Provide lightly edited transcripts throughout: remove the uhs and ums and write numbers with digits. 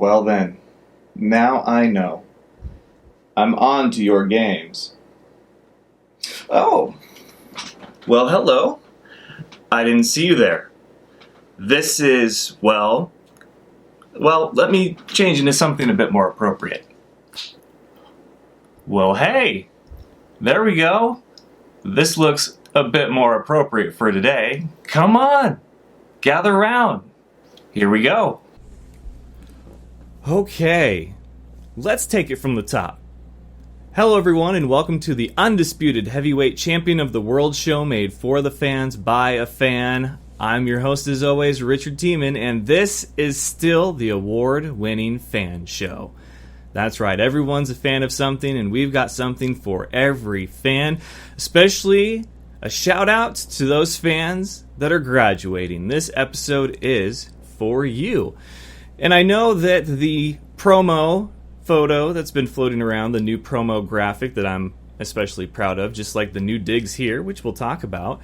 Well then, now I know. I'm on to your games. Oh, well, hello. I didn't see you there. This is, well, let me change into something a bit more appropriate. Well, hey, there we go. This looks a bit more appropriate for today. Come on, gather round. Here we go. Okay, let's take it from the top. Hello everyone and welcome to the undisputed heavyweight champion of the world show made for the fans by a fan. I'm your host as always, Richard Tiemann, and this is still the award-winning fan show. That's right, everyone's a fan of something and we've got something for every fan, especially a shout out to those fans that are graduating. This episode is for you. And I know that the promo photo that's been floating around, the new promo graphic that I'm especially proud of, just like the new digs here, which we'll talk about,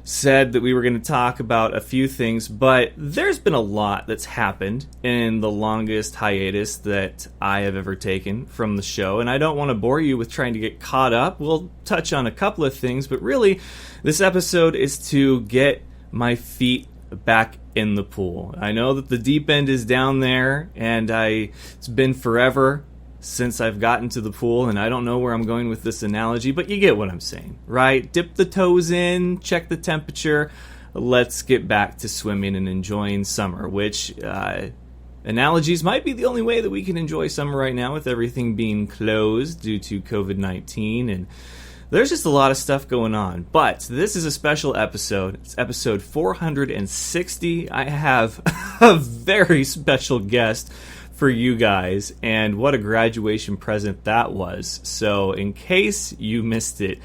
said that we were going to talk about a few things, but there's been a lot that's happened in the longest hiatus that I have ever taken from the show, and I don't want to bore you with trying to get caught up. We'll touch on a couple of things, but really, this episode is to get my feet back in the pool. I know that the deep end is down there, and it's been forever since I've gotten to the pool, and I don't know where I'm going with this analogy, but you get what I'm saying, right? Dip the toes in, check the temperature, let's get back to swimming and enjoying summer, which analogies might be the only way that we can enjoy summer right now with everything being closed due to COVID-19, and there's just a lot of stuff going on. But this is a special episode. It's episode 460. I have a very special guest for you guys, and what a graduation present that was. So in case you missed it,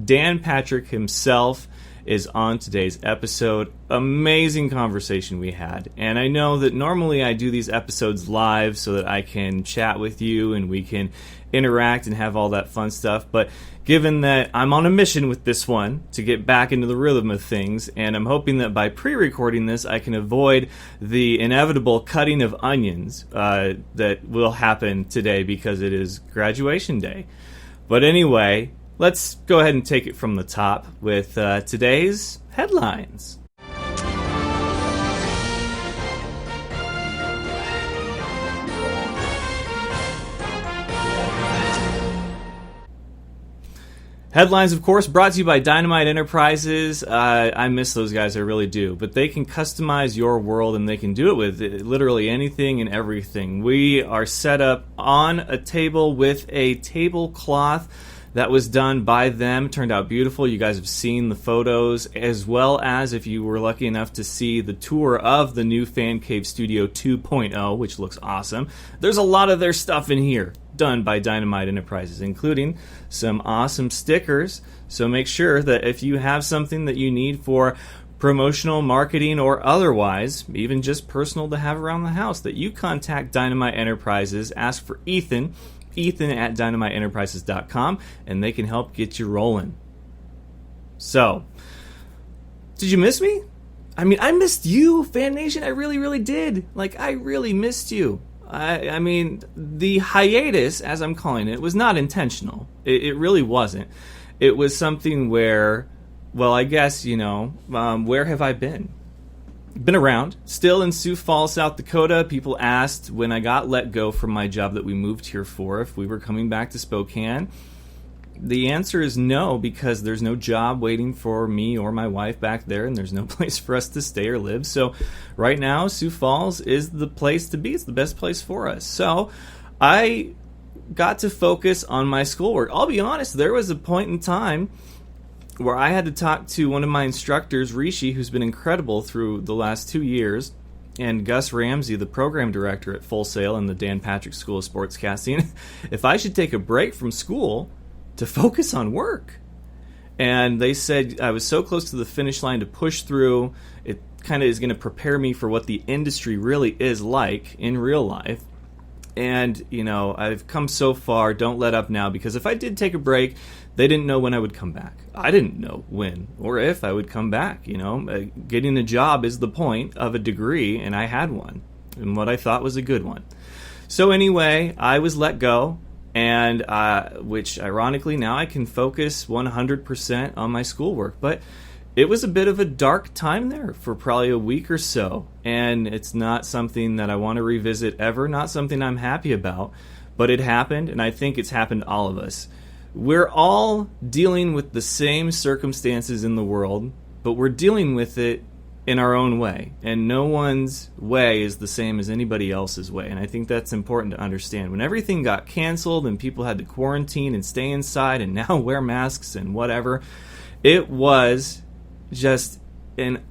Dan Patrick himself is on today's episode. Amazing conversation we had, and I know that normally I do these episodes live so that I can chat with you and we can interact and have all that fun stuff, but given that I'm on a mission with this one to get back into the rhythm of things, and I'm hoping that by pre-recording this I can avoid the inevitable cutting of onions that will happen today because it is graduation day. But anyway, let's go ahead and take it from the top with today's headlines. Headlines, of course, brought to you by Dynamite Enterprises. I miss those guys, I really do. But they can customize your world, and they can do it with literally anything and everything. We are set up on a table with a tablecloth that was done by them. It turned out beautiful. You guys have seen the photos, as well as if you were lucky enough to see the tour of the new Fan Cave Studio 2.0, which looks awesome. There's a lot of their stuff in here done by Dynamite Enterprises, including some awesome stickers. So make sure that if you have something that you need for promotional, marketing, or otherwise, even just personal to have around the house, that you contact Dynamite Enterprises, ask for Ethan at dynamiteenterprises.com, and they can help get you rolling. So, did you miss me? I mean, I missed you, Fan Nation. I really, really did. I really missed you. I mean, the hiatus, as I'm calling it, was not intentional. It really wasn't. It was something where, well, I guess, where have I been? Been around, still in Sioux Falls, South Dakota. People asked when I got let go from my job that we moved here for if we were coming back to Spokane. The answer is no, because there's no job waiting for me or my wife back there, and there's no place for us to stay or live. So right now, Sioux Falls is the place to be. It's the best place for us. So I got to focus on my schoolwork. I'll be honest, there was a point in time where I had to talk to one of my instructors, Rishi, who's been incredible through the last 2 years, and Gus Ramsey, the program director at Full Sail and the Dan Patrick School of Sportscasting, if I should take a break from school to focus on work. And they said I was so close to the finish line to push through. It kind of is going to prepare me for what the industry really is like in real life. And, I've come so far. Don't let up now, because if I did take a break, they didn't know when I would come back. I didn't know when or if I would come back. Getting a job is the point of a degree, and I had one, and what I thought was a good one. So anyway, I was let go, and which ironically now I can focus 100% on my schoolwork. But it was a bit of a dark time there for probably a week or so, and it's not something that I want to revisit ever, not something I'm happy about, but it happened, and I think it's happened to all of us. We're all dealing with the same circumstances in the world, but we're dealing with it in our own way, and no one's way is the same as anybody else's way, and I think that's important to understand. When everything got canceled and people had to quarantine and stay inside and now wear masks and whatever, it was just an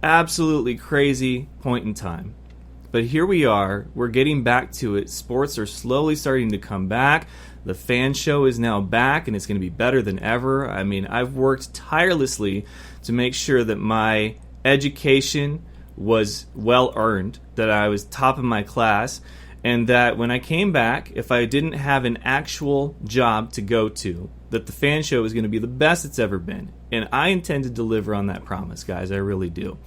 absolutely crazy point in time. But here we are, we're getting back to it. Sports are slowly starting to come back. The F.A.N show is now back, and it's going to be better than ever. I mean, I've worked tirelessly to make sure that my education was well earned, that I was top of my class, and that when I came back, if I didn't have an actual job to go to, that the F.A.N show is going to be the best it's ever been. And I intend to deliver on that promise, guys. I really do.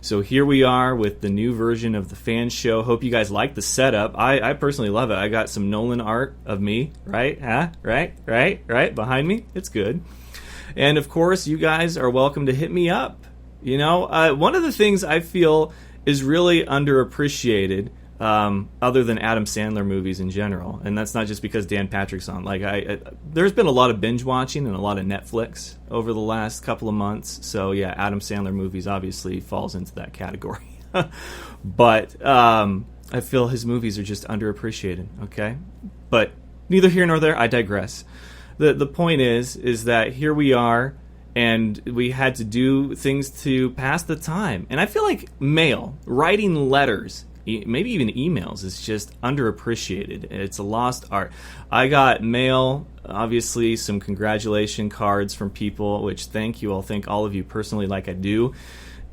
So here we are with the new version of the F.A.N show. Hope you guys like the setup. I personally love it. I got some Nolan art of me, right? Right behind me. It's good. And of course, you guys are welcome to hit me up. You know, one of the things I feel is really underappreciated, other than Adam Sandler movies in general, and that's not just because Dan Patrick's on. Like, there's been a lot of binge watching and a lot of Netflix over the last couple of months. So yeah, Adam Sandler movies obviously falls into that category. But I feel his movies are just underappreciated. Okay, but neither here nor there. I digress. The point is that here we are, and we had to do things to pass the time. And I feel like mail, writing letters, maybe even emails, is just underappreciated. It's a lost art. I got mail, obviously some congratulation cards from people, which thank you. I'll thank all of you personally like I do.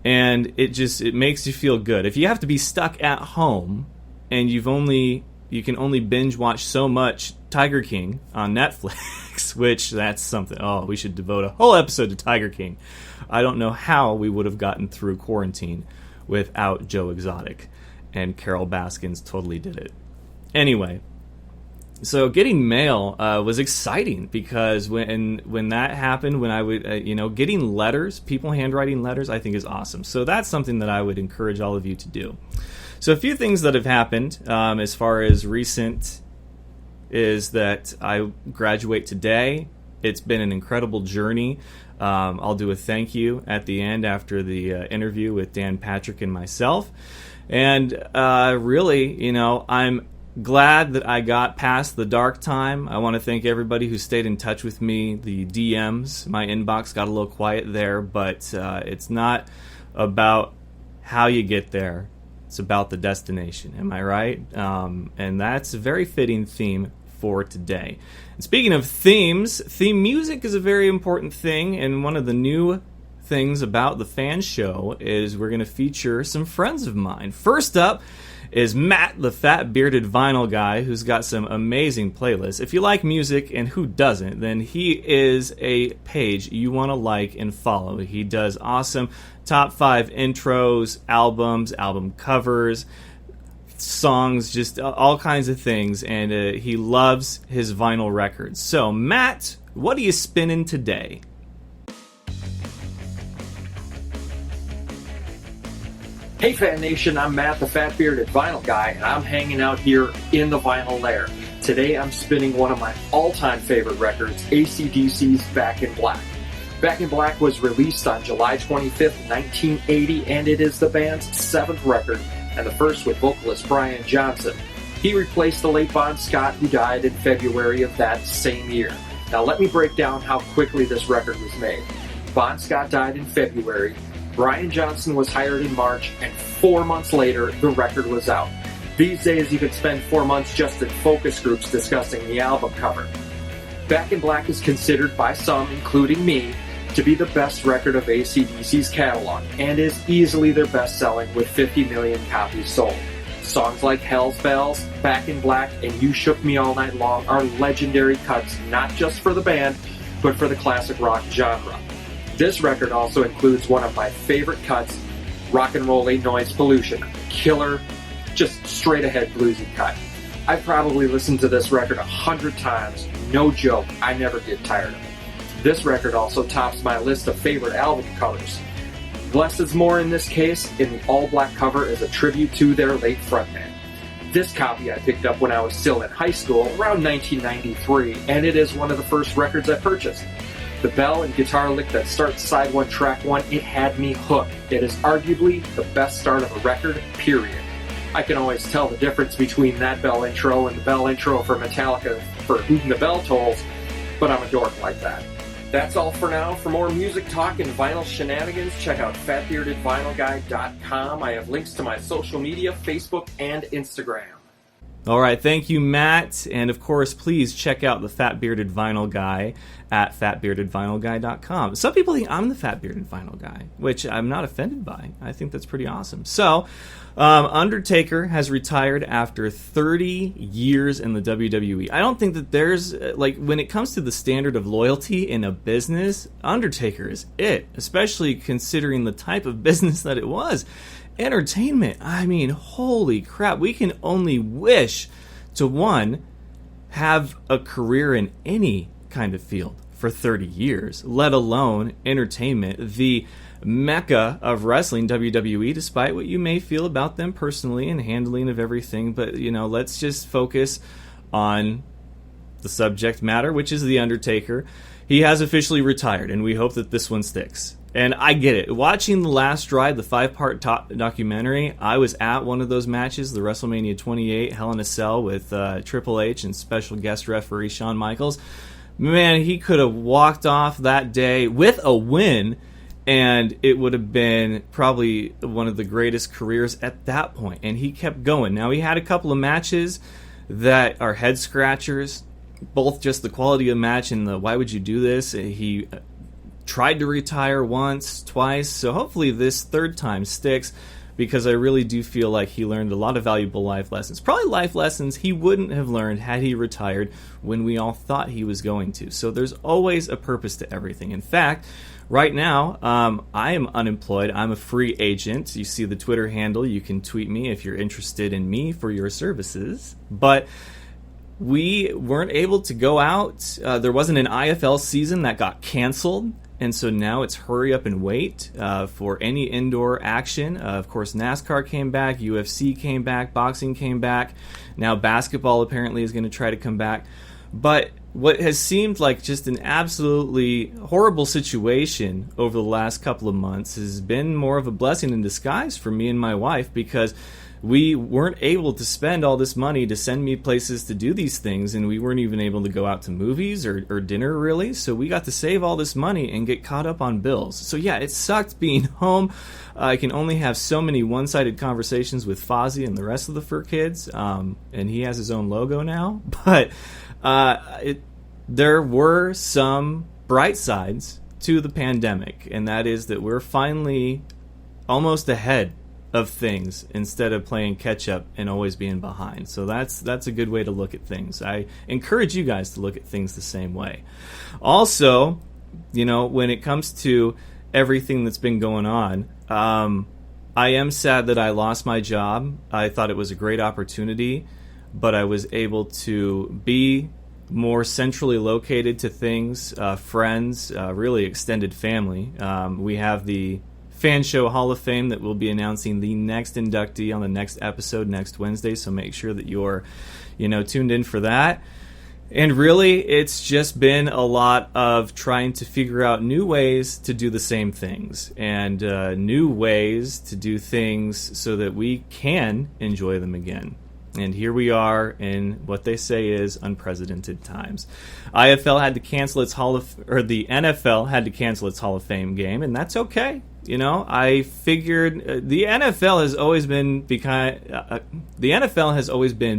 And it makes you feel good. If you have to be stuck at home and you can only binge watch so much Tiger King on Netflix, which that's something. Oh, we should devote a whole episode to Tiger King. I don't know how we would have gotten through quarantine without Joe Exotic. And Carol Baskins totally did it. Anyway, so getting mail was exciting because when that happened, when I would, getting letters, people handwriting letters, I think is awesome. So that's something that I would encourage all of you to do. So a few things that have happened as far as recent is that I graduate today. It's been an incredible journey. I'll do a thank you at the end after the interview with Dan Patrick and myself. And really, I'm glad that I got past the dark time. I want to thank everybody who stayed in touch with me. The DMs, my inbox got a little quiet there, but it's not about how you get there. It's about the destination. Am I right? And that's a very fitting theme for today. And speaking of themes, theme music is a very important thing, and one of the new things about the F.A.N show is we're going to feature some friends of mine. First up is Matt, the fat bearded vinyl guy, who's got some amazing playlists. If you like music, and who doesn't, then he is a page you want to like and follow. He does awesome top 5 intros, albums, album covers, songs, just all kinds of things, and he loves his vinyl records. So Matt, what are you spinning today? Hey F.A.N Nation, I'm Matt, the fat bearded vinyl guy, and I'm hanging out here in the vinyl lair. Today I'm spinning one of my all-time favorite records, AC/DC's Back in Black. Back in Black was released on July 25th, 1980, and it is the band's 7th record, and the first with vocalist Brian Johnson. He replaced the late Bon Scott, who died in February of that same year. Now let me break down how quickly this record was made. Bon Scott died in February, Brian Johnson was hired in March, and 4 months later, the record was out. These days, you could spend 4 months just in focus groups discussing the album cover. Back in Black is considered by some, including me, to be the best record of AC/DC's catalog, and is easily their best-selling with 50 million copies sold. Songs like Hell's Bells, Back in Black, and You Shook Me All Night Long are legendary cuts not just for the band, but for the classic rock genre. This record also includes one of my favorite cuts, Rock and Roll Noise Pollution. Killer, just straight ahead bluesy cut. I've probably listened to this record 100 times. No joke, I never get tired of it. This record also tops my list of favorite album covers. Less is more in this case, and the all-black cover is a tribute to their late frontman. This copy I picked up when I was still in high school, around 1993, and it is one of the first records I purchased. The bell and guitar lick that starts side one, track one, it had me hooked. It is arguably the best start of a record, period. I can always tell the difference between that bell intro and the bell intro for Metallica for Hootin' the Bell Tolls, but I'm a dork like that. That's all for now. For more music talk and vinyl shenanigans, check out fatbeardedvinylguy.com. I have links to my social media, Facebook, and Instagram. All right, thank you, Matt. And of course, please check out the Fat Bearded Vinyl Guy at fatbeardedvinylguy.com. Some people think I'm the Fat Bearded Vinyl Guy, which I'm not offended by. I think that's pretty awesome. So, Undertaker has retired after 30 years in the WWE. I don't think that there's, when it comes to the standard of loyalty in a business, Undertaker is it, especially considering the type of business that it was. Entertainment, I mean, holy crap, we can only wish to, one, have a career in any kind of field for 30 years, let alone entertainment, the mecca of wrestling, WWE, despite what you may feel about them personally and handling of everything. But, let's just focus on the subject matter, which is The Undertaker. He has officially retired, and we hope that this one sticks. And I get it. Watching The Last Ride, the 5-part documentary, I was at one of those matches, the WrestleMania 28 Hell in a Cell with Triple H and special guest referee Shawn Michaels. Man, he could have walked off that day with a win, and it would have been probably one of the greatest careers at that point. And he kept going. Now, he had a couple of matches that are head-scratchers, both just the quality of match and the why would you do this. He tried to retire once, twice, so hopefully this third time sticks, because I really do feel like he learned a lot of valuable life lessons. Probably life lessons he wouldn't have learned had he retired when we all thought he was going to. So there's always a purpose to everything. In fact, right now, I am unemployed. I'm a free agent. You see the Twitter handle. You can tweet me if you're interested in me for your services. But we weren't able to go out. There wasn't an IFL season that got canceled. And so now it's hurry up and wait for any indoor action. Of course, NASCAR came back, UFC came back, boxing came back. Now basketball apparently is going to try to come back. But what has seemed like just an absolutely horrible situation over the last couple of months has been more of a blessing in disguise for me and my wife, because we weren't able to spend all this money to send me places to do these things, and we weren't even able to go out to movies or dinner, really. So we got to save all this money and get caught up on bills. So yeah, it sucked being home. I can only have so many one-sided conversations with Fozzie and the rest of the Fur Kids, and he has his own logo now. But there were some bright sides to the pandemic, and that is that we're finally almost ahead of things instead of playing catch up and always being behind. So that's a good way to look at things. I encourage you guys to look at things the same way. Also, when it comes to everything that's been going on, I am sad that I lost my job. I thought it was a great opportunity, but I was able to be more centrally located to things, friends, really extended family. We have the Fan Show Hall of Fame that will be announcing the next inductee on the next episode next Wednesday, so make sure that you're, tuned in for that. And really, it's just been a lot of trying to figure out new ways to do the same things, and new ways to do things so that we can enjoy them again. And here we are in what they say is unprecedented times. IFL had to cancel its the NFL had to cancel its Hall of Fame game, and that's okay. I figured the NFL has always been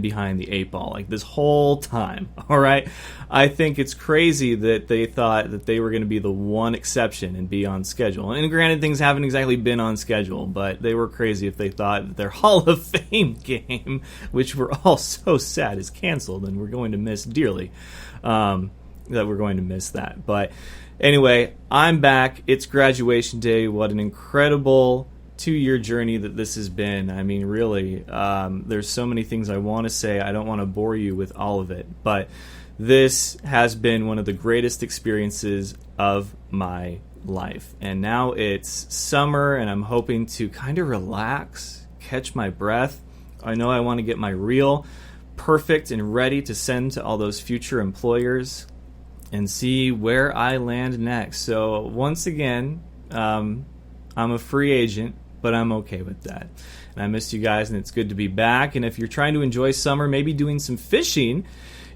behind the 8 ball, like this whole time. All right, I think it's crazy that they thought that they were going to be the one exception and be on schedule. And granted, things haven't exactly been on schedule, but they were crazy if they thought that their Hall of Fame game, which we're all so sad is canceled, and we're going to miss dearly. That we're going to miss that, but. Anyway, I'm back. It's graduation day. What an incredible 2-year journey that this has been. I mean, really, there's so many things I want to say. I don't want to bore you with all of it, but this has been one of the greatest experiences of my life. And now it's summer, and I'm hoping to kind of relax, catch my breath. I know I want to get my reel perfect and ready to send to all those future employers and see where I land next. So once again, I'm a free agent, but I'm okay with that. And I missed you guys, and it's good to be back. And if you're trying to enjoy summer, maybe doing some fishing,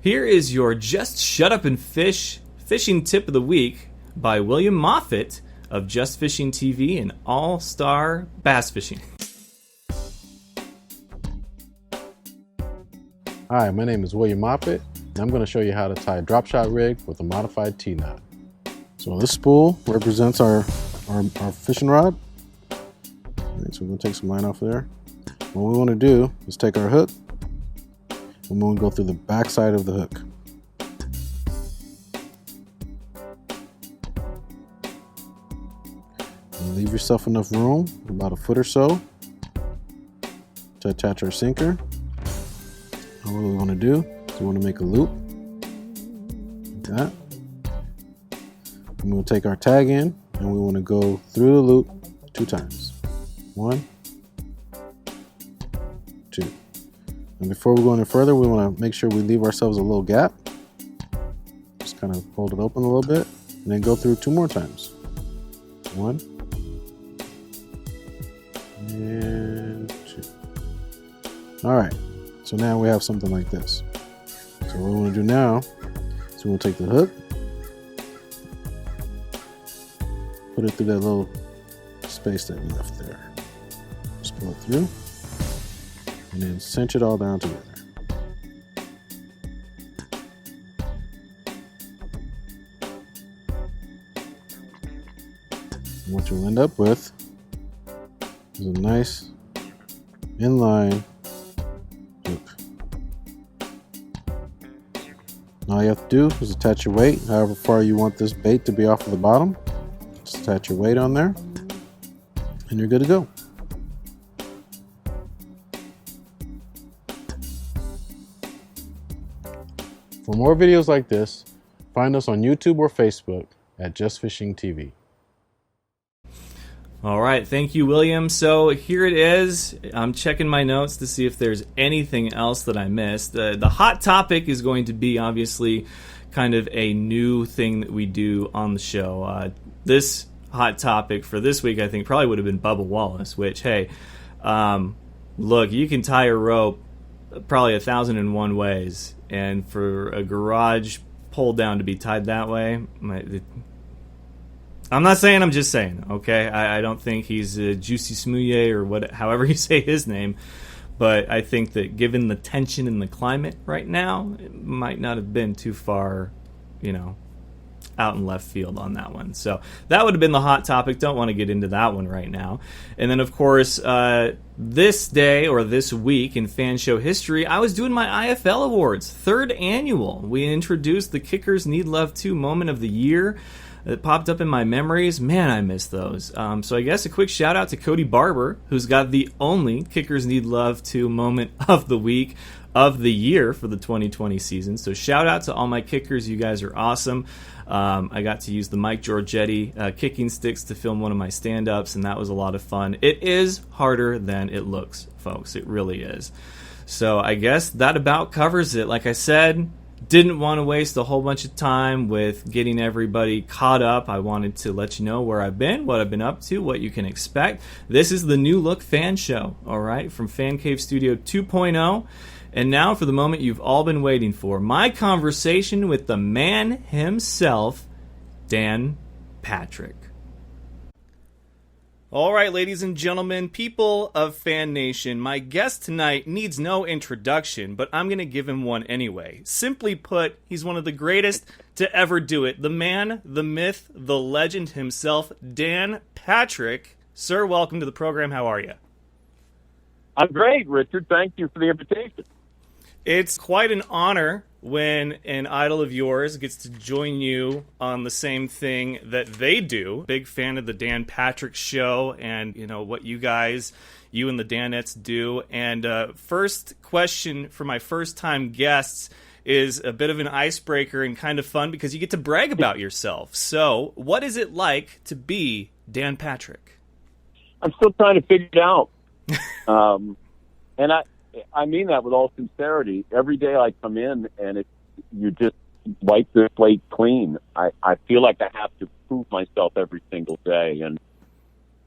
here is your Just Shut Up and Fish fishing tip of the week by William Moffett of Just Fishing TV and All-Star Bass Fishing. Hi, my name is William Moffett, and I'm going to show you how to tie a drop shot rig with a modified T-knot. So this spool represents our fishing rod. Right, so we're going to take some line off there. What we want to do is take our hook, and we'll go through the back side of the hook. And leave yourself enough room, about a foot or so, to attach our sinker. And what we want to do is we want to make a loop like that. And we'll take our tag in, and we want to go through the loop 2 times. 1, 2. And before we go any further, we want to make sure we leave ourselves a little gap. Just kind of hold it open a little bit, and then go through 2 more times. 1 and 2. All right. So now we have something like this. So what we want to do now is we'll take the hook, put it through that little space that we left there. Just pull it through, and then cinch it all down together. And what you'll end up with is a nice inline hook. All you have to do is attach your weight however far you want this bait to be off of the bottom. Just attach your weight on there, and you're good to go. For more videos like this, find us on YouTube or Facebook at Just Fishing TV. All right, thank you, William. So here it is. I'm checking my notes to see if there's anything else that I missed. The hot topic is going to be obviously kind of a new thing that we do on the show. This hot topic for this week, I think, probably would have been Bubba Wallace, which, hey, look, you can tie a rope probably 1,001 ways, and for a garage pull down to be tied that way, I'm not saying, I'm just saying, okay? I don't think he's a Juicy Smouye or however you say his name, but I think that given the tension in the climate right now, it might not have been too far, out in left field on that one. So that would have been the hot topic. Don't want to get into that one right now. And then, of course, this day or this week in fan show history, I was doing my IFL Awards, 3rd annual. We introduced the Kickers Need Love 2 Moment of the Year. It popped up in my memories. Man, I miss those. So I guess a quick shout out to Cody Barber, who's got the only Kickers Need Love 2 Moment of the Week of the year for the 2020 season. So shout out to all my kickers. You guys are awesome. I got to use the Mike Giorgetti kicking sticks to film one of my stand-ups, and that was a lot of fun. It is harder than it looks, folks. It really is. So I guess that about covers it. Like I said, didn't want to waste a whole bunch of time with getting everybody caught up. I wanted to let you know where I've been, what I've been up to, what you can expect. This is the New Look Fan Show, all right, from Fan Cave Studio 2.0. And now for the moment you've all been waiting for, my conversation with the man himself, Dan Patrick. All right, ladies and gentlemen, people of Fan Nation, my guest tonight needs no introduction, but I'm going to give him one anyway. Simply put, he's one of the greatest to ever do it. The man, the myth, the legend himself, Dan Patrick. Sir, welcome to the program. How are you? I'm great, Richard. Thank you for the invitation. It's quite an honor when an idol of yours gets to join you on the same thing that they do. Big fan of the Dan Patrick Show and, what you and the Danettes do. And first question for my first-time guests is a bit of an icebreaker and kind of fun because you get to brag about yourself. So, what is it like to be Dan Patrick? I'm still trying to figure it out. And I mean that with all sincerity. Every day I come in and you just wipe the slate clean. I feel like I have to prove myself every single day. And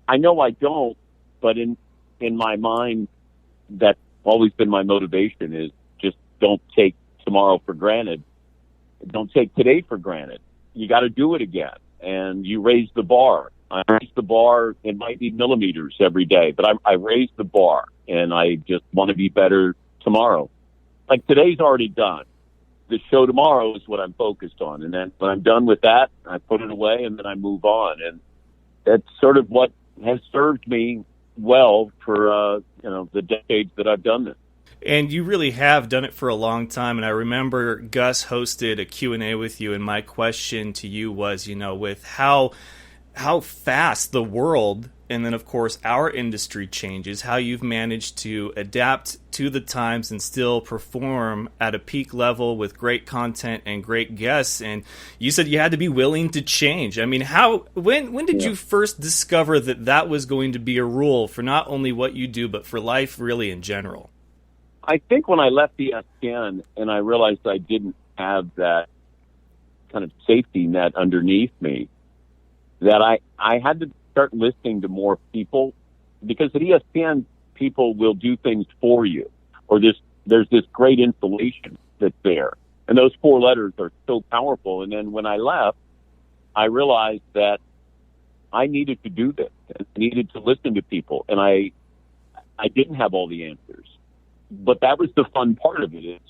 I know I don't, but in my mind, that's always been my motivation is just don't take tomorrow for granted. Don't take today for granted. You got to do it again. And you raise the bar. I raise the bar. It might be millimeters every day, but I raise the bar, and I just want to be better tomorrow. Like today's already done. The show tomorrow is what I'm focused on. And then when I'm done with that, I put it away and then I move on. And that's sort of what has served me well for, the decades that I've done this. And you really have done it for a long time. And I remember Gus hosted a Q&A with you, and my question to you was, with how fast the world and then, of course, our industry changes, how you've managed to adapt to the times and still perform at a peak level with great content and great guests. And you said you had to be willing to change. I mean, when did you first discover that was going to be a rule for not only what you do, but for life really in general? I think when I left ESPN and I realized I didn't have that kind of safety net underneath me, that I had to start listening to more people, because at ESPN, people will do things for you, or there's this great insulation that's there. And those four letters are so powerful. And then when I left, I realized that I needed to do this and I needed to listen to people. And I didn't have all the answers. But that was the fun part of it is,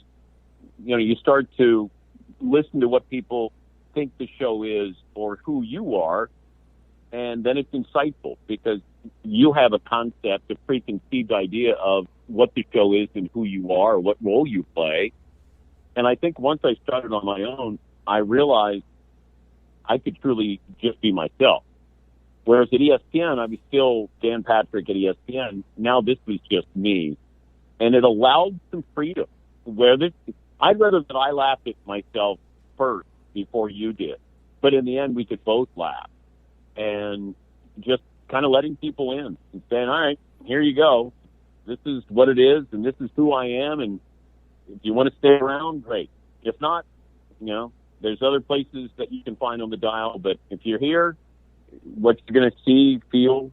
you start to listen to what people think the show is or who you are, and then it's insightful because you have a concept, a preconceived idea of what the show is and who you are, or what role you play. And I think once I started on my own, I realized I could truly just be myself. Whereas at ESPN, I was still Dan Patrick at ESPN. Now this was just me. And it allowed some freedom. I'd rather that I laughed at myself first before you did. But in the end, we could both laugh. And just kind of letting people in and saying, all right, here you go. This is what it is, and this is who I am. And if you want to stay around, great. If not, there's other places that you can find on the dial. But if you're here, what you're going to see, feel,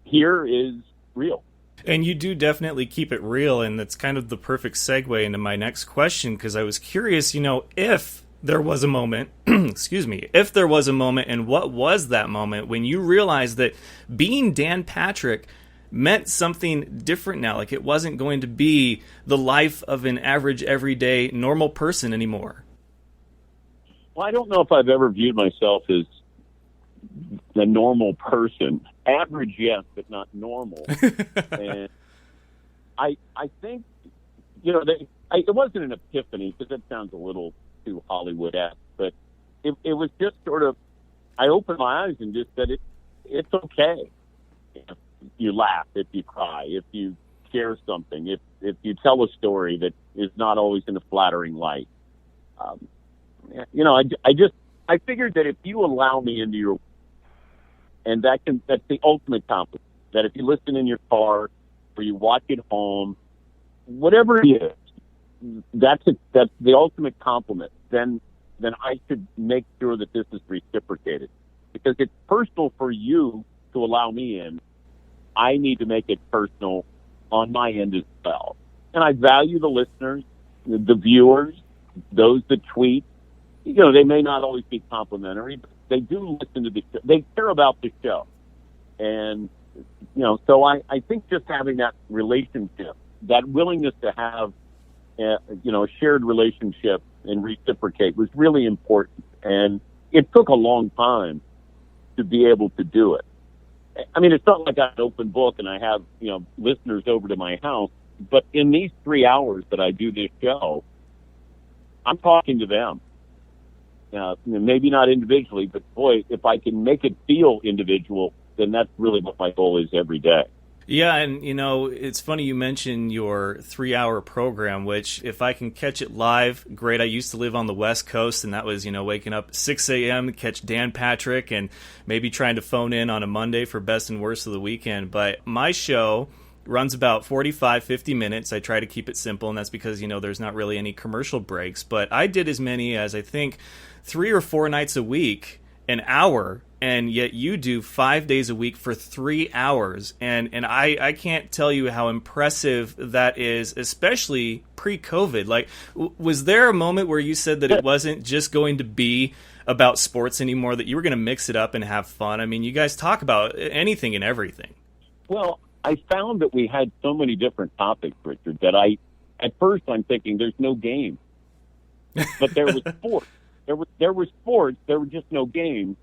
hear is real. And you do definitely keep it real, and that's kind of the perfect segue into my next question, because I was curious, if there was a moment, if there was a moment, and what was that moment when you realized that being Dan Patrick meant something different now, like it wasn't going to be the life of an average, everyday, normal person anymore? Well, I don't know if I've ever viewed myself as a normal person. Average, yes, but not normal. And I think, it wasn't an epiphany, because that sounds a little too Hollywood-esque, but it was just sort of, I opened my eyes and just said, it's okay if you laugh, if you cry, if you share something, if you tell a story that is not always in a flattering light. I figured that if you allow me into your, and that's the ultimate compliment, that if you listen in your car or you watch at home, whatever it is, that's the ultimate compliment. Then I should make sure that this is reciprocated, because it's personal for you to allow me in. I need to make it personal on my end as well. And I value the listeners, the viewers, those that tweet. They may not always be complimentary, but they do listen to the show. They care about the show. And, so I think just having that relationship, that willingness to have, a shared relationship and reciprocate was really important. And it took a long time to be able to do it. I mean, it's not like I have an open book and I have, listeners over to my house But in these 3 hours that I do this show, I'm talking to them. Maybe not individually, but boy, if I can make it feel individual, then that's really what my goal is every day. Yeah, and it's funny you mentioned your 3-hour program, which if I can catch it live, great. I used to live on the West Coast, and that was, waking up 6 a.m. to catch Dan Patrick and maybe trying to phone in on a Monday for best and worst of the weekend. But my show runs about 45, 50 minutes. I try to keep it simple, and that's because, there's not really any commercial breaks. But I did as many as, I think, 3 or 4 nights a week, an hour, and yet you do 5 days a week for 3 hours. And I can't tell you how impressive that is, especially pre-COVID. Like, was there a moment where you said that it wasn't just going to be about sports anymore, that you were going to mix it up and have fun? I mean, you guys talk about anything and everything. Well, I found that we had so many different topics, Richard, that at first I'm thinking there's no game. But there was sports. There were sports, there were just no games.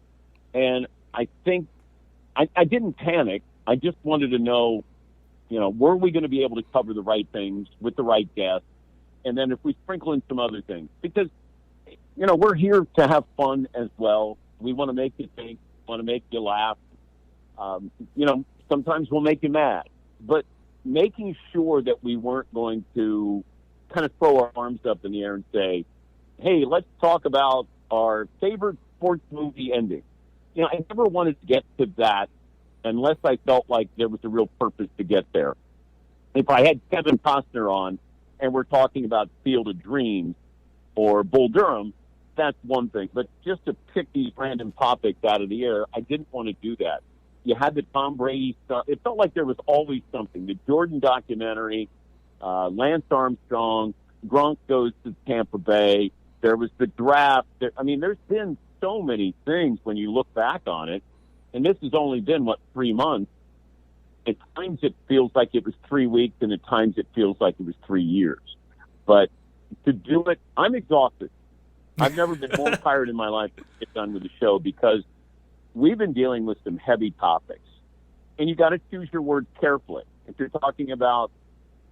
And I think I didn't panic. I just wanted to know, were we going to be able to cover the right things with the right guests? And then if we sprinkle in some other things, because, we're here to have fun as well. We want to make you think, want to make you laugh. Sometimes we'll make you mad, but making sure that we weren't going to kind of throw our arms up in the air and say, hey, let's talk about our favorite sports movie ending. I never wanted to get to that unless I felt like there was a real purpose to get there. If I had Kevin Costner on and we're talking about Field of Dreams or Bull Durham, that's one thing. But just to pick these random topics out of the air, I didn't want to do that. You had the Tom Brady stuff. It felt like there was always something. The Jordan documentary, Lance Armstrong, Gronk goes to Tampa Bay. There was the draft. There's been so many things when you look back on it. And this has only been, 3 months. At times it feels like it was 3 weeks, and at times it feels like it was 3 years. But to do it, I'm exhausted. I've never been more tired in my life to get done with the show, because we've been dealing with some heavy topics. And you got to choose your words carefully. If you're talking about,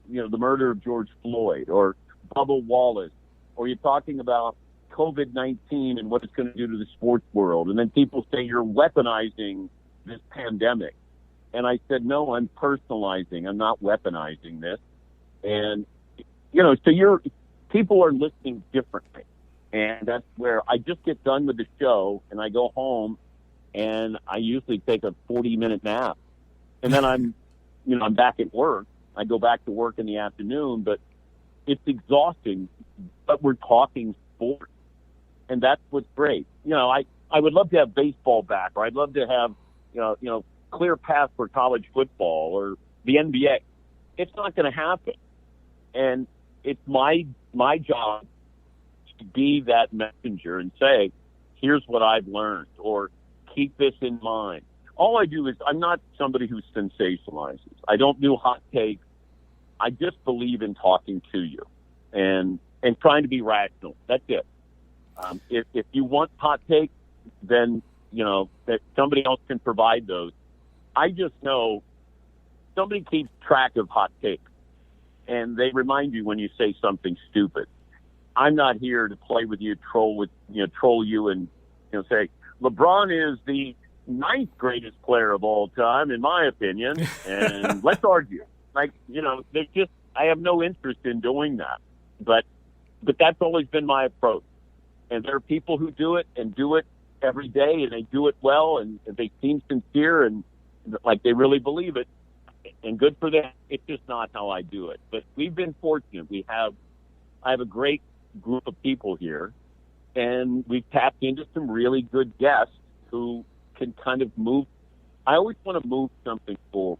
the murder of George Floyd or Bubba Wallace, or you're talking about COVID-19 and what it's going to do to the sports world, and then people say you're weaponizing this pandemic. And I said, no, I'm personalizing. I'm not weaponizing this. And, so people are listening differently. And that's where I just get done with the show and I go home and I usually take a 40-minute nap. And then I'm back at work. I go back to work in the afternoon, but it's exhausting. But we're talking sports. And that's what's great. I would love to have baseball back, or I'd love to have, clear path for college football or the NBA. It's not going to happen. And it's my job to be that messenger and say, here's what I've learned, or keep this in mind. All I do is, I'm not somebody who sensationalizes. I don't do hot takes. I just believe in talking to you and trying to be rational. That's it. If you want hot takes, then, that somebody else can provide those. I just know somebody keeps track of hot takes, and they remind you when you say something stupid. I'm not here to play with you, troll you, and say LeBron is the 9th greatest player of all time, in my opinion, and let's argue. There's just, I have no interest in doing that, but that's always been my approach. And there are people who do it and do it every day, and they do it well, and they seem sincere and like they really believe it, and good for them. It's just not how I do it. But we've been fortunate. I have a great group of people here, and we've tapped into some really good guests who can kind of move. I always want to move something forward.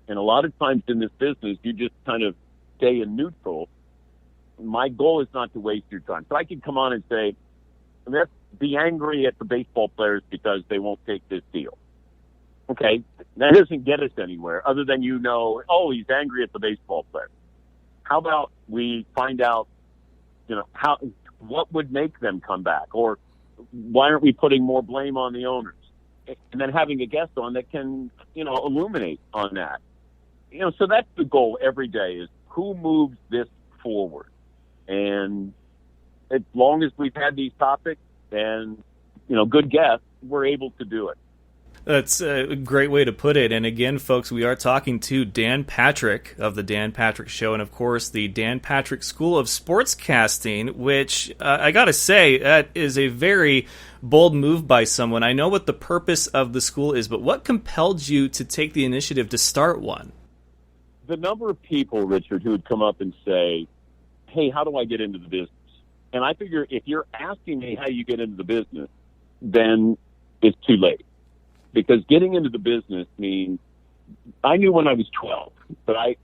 And a lot of times in this business, you just kind of stay in neutral. My goal is not to waste your time. So I can come on and say, let's be angry at the baseball players because they won't take this deal. Okay, that doesn't get us anywhere other than he's angry at the baseball players. How about we find out, what would make them come back? Or why aren't we putting more blame on the owners? And then having a guest on that can, illuminate on that. So that's the goal every day, is who moves this forward. And as long as we've had these topics and, good guests, we're able to do it. That's a great way to put it. And again, folks, we are talking to Dan Patrick of The Dan Patrick Show, and of course, the Dan Patrick School of Sportscasting, which I got to say, that is a very bold move by someone. I know what the purpose of the school is, but what compelled you to take the initiative to start one? The number of people, Richard, who would come up and say, hey, how do I get into the business? And I figure if you're asking me how you get into the business, then it's too late. Because getting into the business means, I knew when I was 12, but I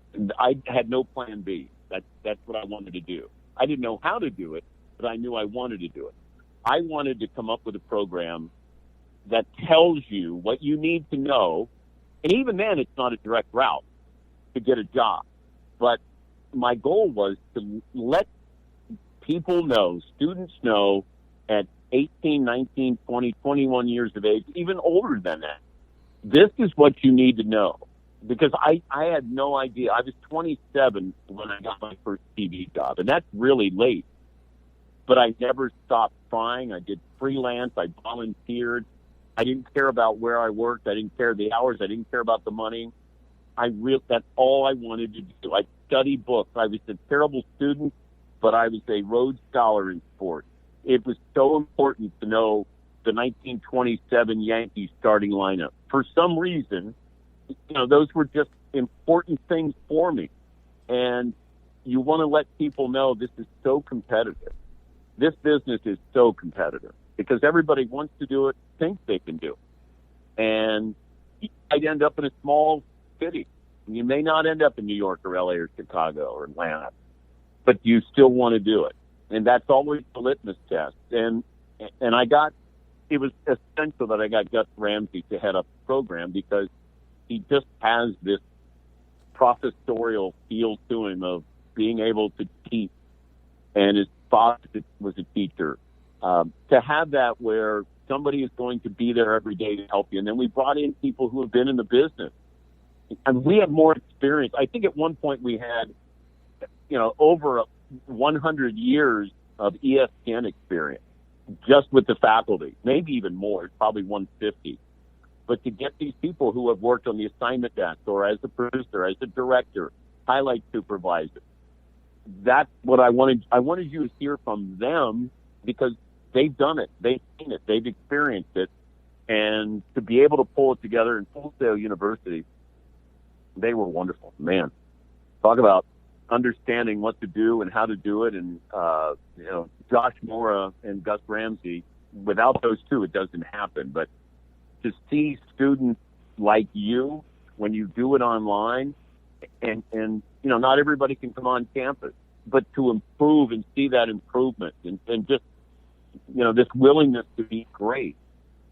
had no plan B. That's what I wanted to do. I didn't know how to do it, but I knew I wanted to do it. I wanted to come up with a program that tells you what you need to know. And even then, it's not a direct route to get a job. But my goal was to let people know, students know, at 18, 19, 20, 21 years of age, even older than that, this is what you need to know. Because I had no idea. I was 27 when I got my first TV job, and that's really late. But I never stopped trying. I did freelance. I volunteered. I didn't care about where I worked. I didn't care the hours. I didn't care about the money. That's all I wanted to do. I studied books. I was a terrible student, but I was a Rhodes Scholar in sports. It was so important to know the 1927 Yankees starting lineup. For some reason, those were just important things for me. And you want to let people know this is so competitive. This business is so competitive because everybody wants to do it, thinks they can do it. And I'd end up in a small city. You may not end up in New York or LA or Chicago or Atlanta, but you still want to do it. And that's always the litmus test. And it was essential that I got Gus Ramsey to head up the program because he just has this professorial feel to him of being able to teach. And his father was a teacher. To have that where somebody is going to be there every day to help you. And then we brought in people who have been in the business. And we have more experience. I think at one point we had, over 100 years of ESPN experience just with the faculty, maybe even more, probably 150. But to get these people who have worked on the assignment desk or as a producer, as a director, highlight supervisor, that's what I wanted. I wanted you to hear from them because they've done it. They've seen it. They've experienced it. And to be able to pull it together in Full Sail University, they were wonderful. Man, talk about understanding what to do and how to do it. And, Josh Mora and Gus Ramsey, without those two, it doesn't happen. But to see students like you when you do it online and not everybody can come on campus, but to improve and see that improvement and just, this willingness to be great.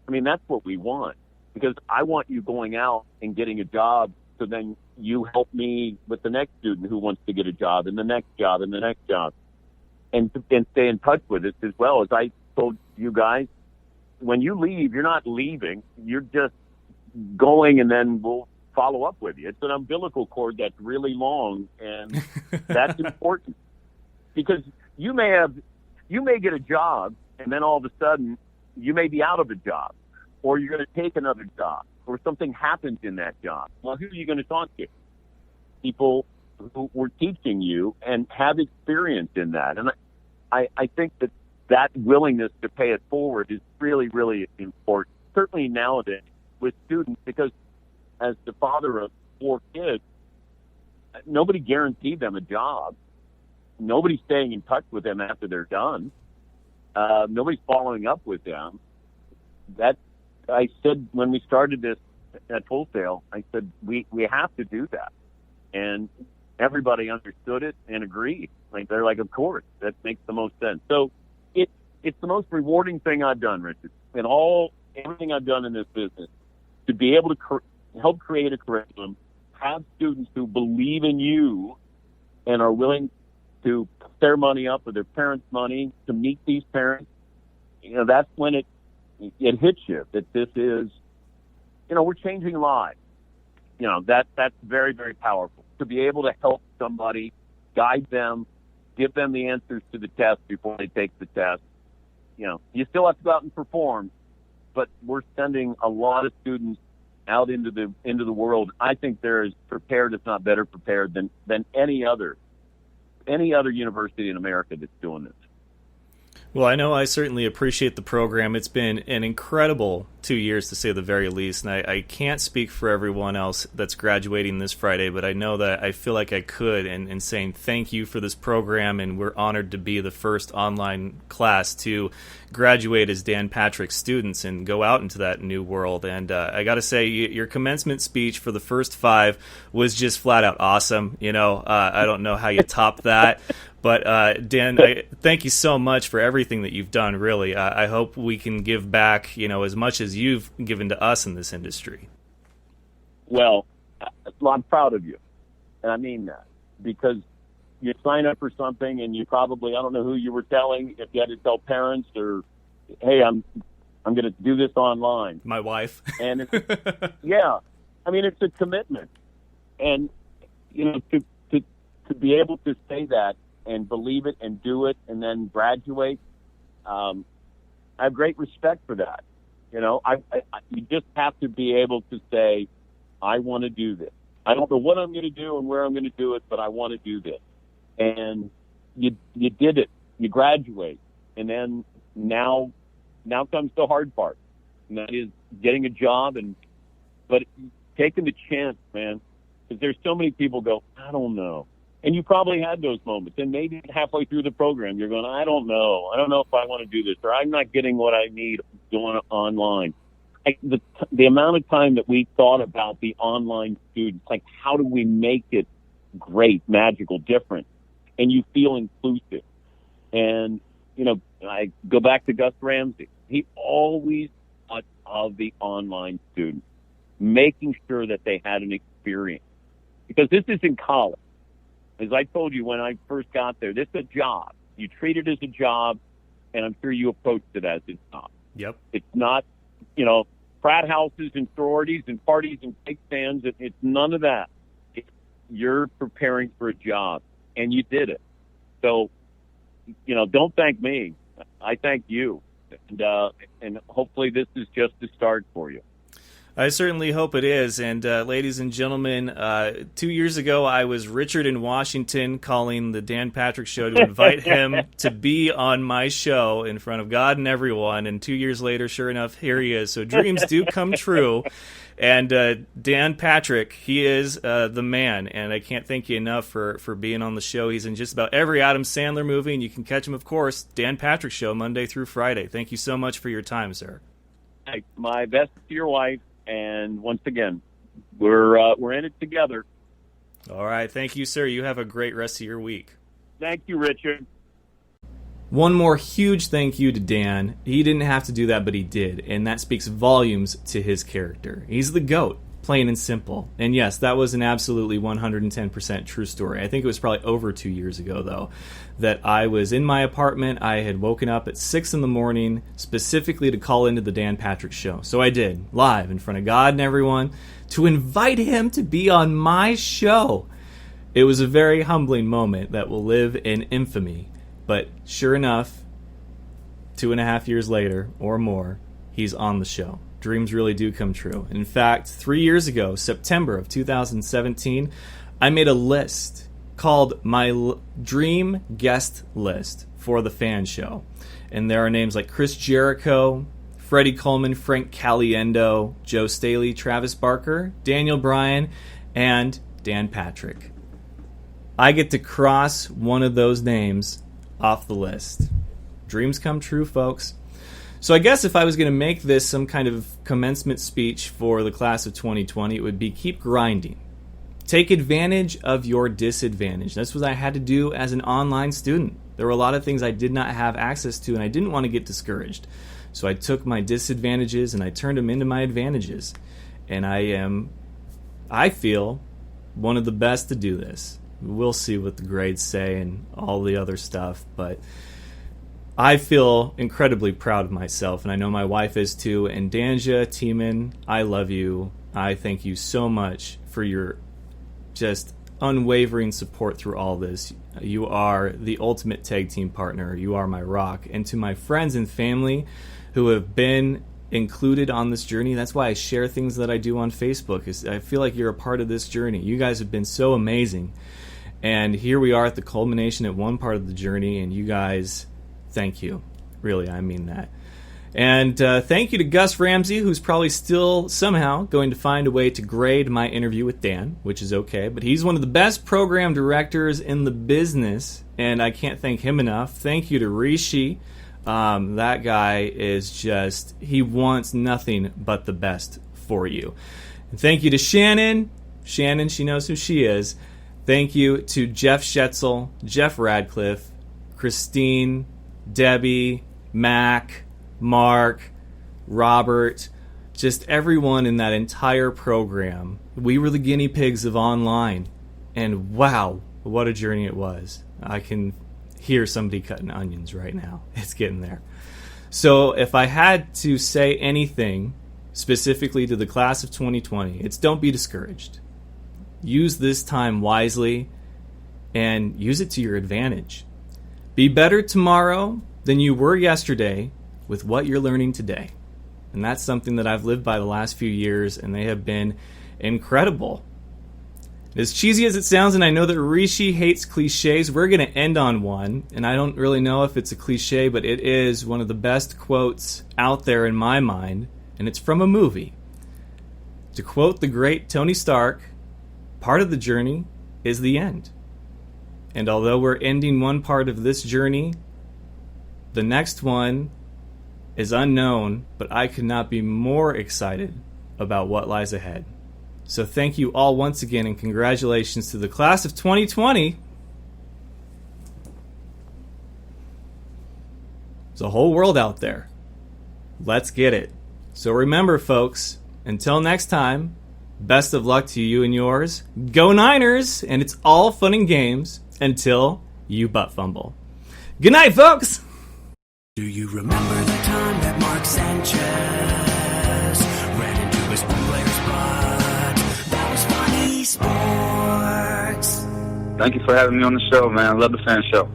I mean, that's what we want because I want you going out and getting a job. So then you help me with the next student who wants to get a job and the next job and the next job and stay in touch with us as well. As I told you guys, when you leave, you're not leaving. You're just going and then we'll follow up with you. It's an umbilical cord that's really long and that's important because you may get a job and then all of a sudden you may be out of a job or you're going to take another job or something happens in that job. Well, who are you going to talk to? People who were teaching you and have experience in that. And I think that willingness to pay it forward is really, really important, certainly nowadays with students, because as the father of 4 kids, nobody guaranteed them a job. Nobody's staying in touch with them after they're done. Nobody's following up with them. That I said when we started this at Full Sail, I said we have to do that, and everybody understood it and agreed. Like they're like, of course, that makes the most sense. So it's the most rewarding thing I've done, Richard, and everything I've done in this business to be able to help create a curriculum, have students who believe in you and are willing to put their money up with their parents' money to meet these parents. That's when it hits you that this is, we're changing lives. that's very, very powerful. To be able to help somebody, guide them, give them the answers to the test before they take the test. You still have to go out and perform, but we're sending a lot of students out into the world. I think they're as prepared, if not better prepared, than any other university in America that's doing this. Well, I know I certainly appreciate the program. It's been an incredible 2 years, to say the very least, and I can't speak for everyone else that's graduating this Friday, but I know that I feel like I could in saying thank you for this program, and we're honored to be the first online class to graduate as Dan Patrick students and go out into that new world. And I got to say, your commencement speech for the first 5 was just flat out awesome. I don't know how you top that. But Dan, thank you so much for everything that you've done, really. I hope we can give back, as much as you've given to us in this industry. Well, I'm proud of you. And I mean that. Because you sign up for something and you probably, I don't know who you were telling, if you had to tell parents or, hey, I'm going to do this online. My wife. And yeah, it's a commitment. And, to be able to say that, and believe it and do it and then graduate. I have great respect for that. You just have to be able to say, I want to do this. I don't know what I'm going to do and where I'm going to do it, but I want to do this. And you did it. You graduate. And then now comes the hard part. And that is getting a job but taking the chance, man. Because there's so many people go, I don't know. And you probably had those moments. And maybe halfway through the program, you're going, I don't know. I don't know if I want to do this, or I'm not getting what I need doing it online. The amount of time that we thought about the online students, like how do we make it great, magical, different, and you feel inclusive. And, I go back to Gus Ramsey. He always thought of the online student, making sure that they had an experience. Because this is in college. As I told you when I first got there, this is a job. You treat it as a job, and I'm sure you approached it as a job. Yep. It's not, frat houses and sororities and parties and cake stands. It's none of that. You're preparing for a job, and you did it. So, don't thank me. I thank you. And hopefully this is just the start for you. I certainly hope it is. And ladies and gentlemen, 2 years ago, I was Richard in Washington calling the Dan Patrick Show to invite him to be on my show in front of God and everyone. And 2 years later, sure enough, here he is. So dreams do come true. And Dan Patrick, he is the man. And I can't thank you enough for being on the show. He's in just about every Adam Sandler movie. And you can catch him, of course, Dan Patrick Show, Monday through Friday. Thank you so much for your time, sir. My best to your wife. And once again, we're in it together. All right. Thank you, sir. You have a great rest of your week. Thank you, Richard. One more huge thank you to Dan. He didn't have to do that, but he did. And that speaks volumes to his character. He's the GOAT, plain and simple. And yes, that was an absolutely 110% true story. I think it was probably over 2 years ago, though, that I was in my apartment. I had woken up at 6 in the morning specifically to call into the Dan Patrick Show. So I did, live in front of God and everyone, to invite him to be on my show. It was a very humbling moment that will live in infamy. But sure enough, 2.5 years later or more, he's on the show. Dreams really do come true. In fact, 3 years ago, September of 2017, I made a list called my Dream Guest List for the F.A.N show. And there are names like Chris Jericho, Freddie Coleman, Frank Caliendo, Joe Staley, Travis Barker, Daniel Bryan, and Dan Patrick. I get to cross one of those names off the list. Dreams come true, folks. So I guess if I was going to make this some kind of commencement speech for the class of 2020, it would be keep grinding. Take advantage of your disadvantage. That's what I had to do as an online student. There were a lot of things I did not have access to, and I didn't want to get discouraged. So I took my disadvantages and I turned them into my advantages. And I feel, one of the best to do this. We'll see what the grades say and all the other stuff, but I feel incredibly proud of myself, and I know my wife is too. And Danja, Tiemann, I love you. I thank you so much for your just unwavering support through all this. You are the ultimate tag team partner. You are my rock. And to my friends and family who have been included on this journey, that's why I share things that I do on Facebook. I feel like you're a part of this journey. You guys have been so amazing. And here we are at the culmination at one part of the journey, and you guys, thank you. Really, I mean that. And thank you to Gus Ramsey, who's probably still somehow going to find a way to grade my interview with Dan, which is okay. But he's one of the best program directors in the business, and I can't thank him enough. Thank you to Rishi. That guy is just, he wants nothing but the best for you. And thank you to Shannon. Shannon, she knows who she is. Thank you to Jeff Schetzel, Jeff Radcliffe, Christine, Debbie, Mac, Mark, Robert, just everyone in that entire program. We were the guinea pigs of online, and wow, what a journey it was. I can hear somebody cutting onions right now. It's getting there. So if I had to say anything specifically to the class of 2020, it's don't be discouraged. Use this time wisely and use it to your advantage. Be better tomorrow than you were yesterday with what you're learning today. And that's something that I've lived by the last few years, and they have been incredible. As cheesy as it sounds, and I know that Rishi hates cliches, we're going to end on one. And I don't really know if it's a cliche, but it is one of the best quotes out there in my mind, and it's from a movie. To quote the great Tony Stark, part of the journey is the end. And although we're ending one part of this journey, the next one is unknown, but I could not be more excited about what lies ahead. So thank you all once again, and congratulations to the class of 2020. There's a whole world out there. Let's get it. So remember, folks, until next time, best of luck to you and yours. Go Niners! And it's all fun and games until you butt fumble. Good night, folks! Do you remember the time that Mark Sanchez ran into his player's butt? That was funny sports. Thank you for having me on the show, man. I love the Fan Show.